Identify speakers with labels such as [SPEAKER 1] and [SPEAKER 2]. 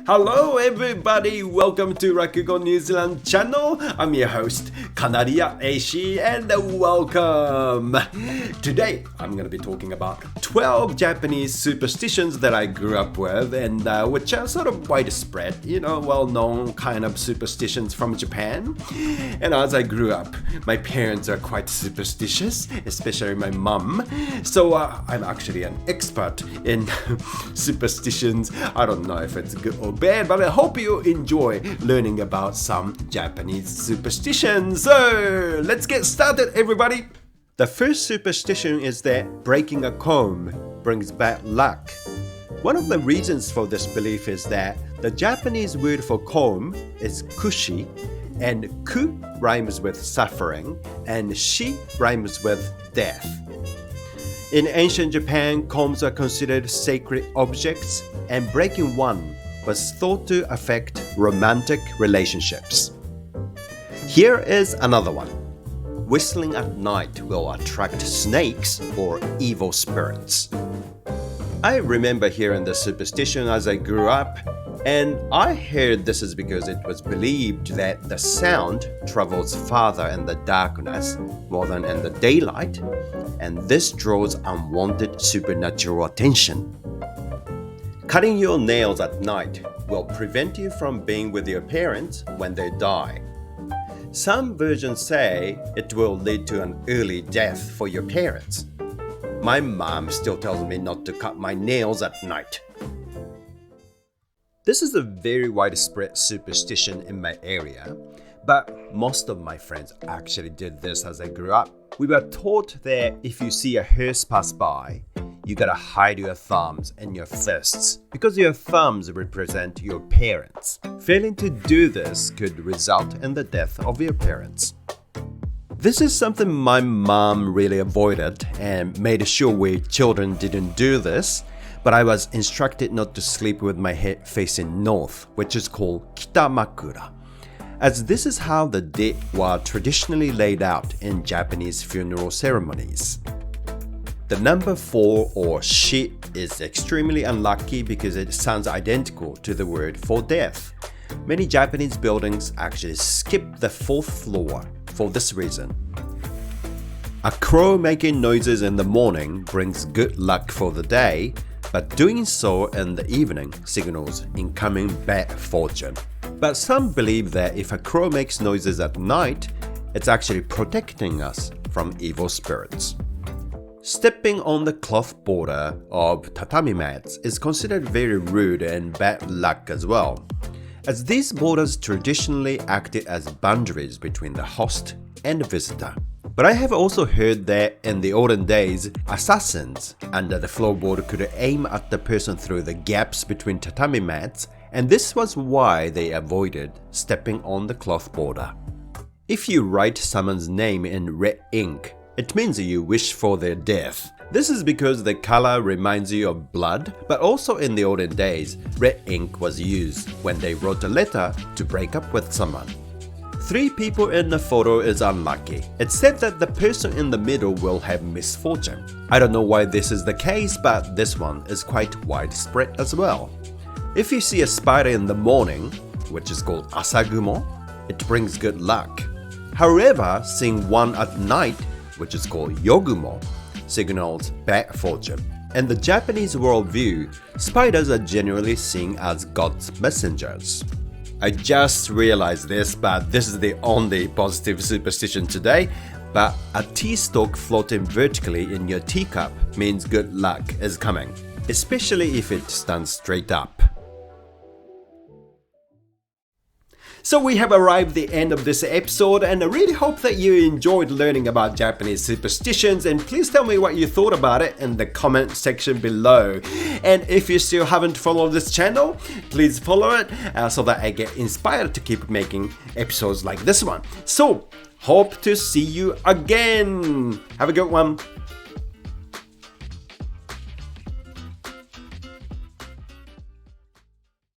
[SPEAKER 1] Hello everybody, welcome to Rakugo New Zealand channel. I'm your host, Kanariya, Eishi, and welcome. Today, I'm going to be talking about 12 Japanese superstitions that I grew up with and which are sort of widespread, well-known kind of superstitions from Japan. And as I grew up, my parents are quite superstitious, especially my mom. So I'm actually an expert in superstitions. I don't know if it's good or bad, but I hope you enjoy learning about some Japanese superstitions. So let's get started, everybody. The first superstition is that breaking a comb brings bad luck. One of the reasons for this belief is that the Japanese word for comb is kushi, and ku rhymes with suffering, and shi rhymes with death. In ancient Japan, combs are considered sacred objects, and breaking one was thought to affect romantic relationships. Here is another one. Whistling at night will attract snakes or evil spirits. I remember hearing this superstition as I grew up, and I heard this is because it was believed that the sound travels farther in the darkness more than in the daylight, and this draws unwanted supernatural attention. Cutting your nails at night will prevent you from being with your parents when they die. Some versions say it will lead to an early death for your parents. My mom still tells me not to cut my nails at night. This is a very widespread superstition in my area, but most of my friends actually did this as I grew up. We were taught that if you see a hearse pass by, you gotta hide your thumbs and your fists because your thumbs represent your parents. Failing to do this could result in the death of your parents. This is something my mom really avoided and made sure we children didn't do this, but I was instructed not to sleep with my head facing north, which is called kitamakura, as this is how the dead were traditionally laid out in Japanese funeral ceremonies. The number 4 or shi is extremely unlucky because it sounds identical to the word for death. Many Japanese buildings actually skip the 4th floor for this reason. A crow making noises in the morning brings good luck for the day, but doing so in the evening signals incoming bad fortune. But some believe that if a crow makes noises at night, it's actually protecting us from evil spirits. Stepping on the cloth border of tatami mats is considered very rude and bad luck as well, as these borders traditionally acted as boundaries between the host and the visitor. But I have also heard that in the olden days, assassins under the floorboard could aim at the person through the gaps between tatami mats, and this was why they avoided stepping on the cloth border. If you write someone's name in red ink, it means you wish for their death. This is because the color reminds you of blood, but also in the olden days, red ink was used when they wrote a letter to break up with someone. 3 people in the photo is unlucky. It's said that the person in the middle will have misfortune. I don't know why this is the case, but this one is quite widespread as well. If you see a spider in the morning, which is called asagumo, it brings good luck. However, seeing one at night, which is called yogumo, signals bad fortune. In the Japanese worldview, spiders are generally seen as God's messengers. I just realized this, but this is the only positive superstition today. But a tea stalk floating vertically in your teacup means good luck is coming, especially if it stands straight up. So we have arrived at the end of this episode, and I really hope that you enjoyed learning about Japanese superstitions, and please tell me what you thought about it in the comment section below. And if you still haven't followed this channel, please follow it so that I get inspired to keep making episodes like this one. So, hope to see you again. Have a good one.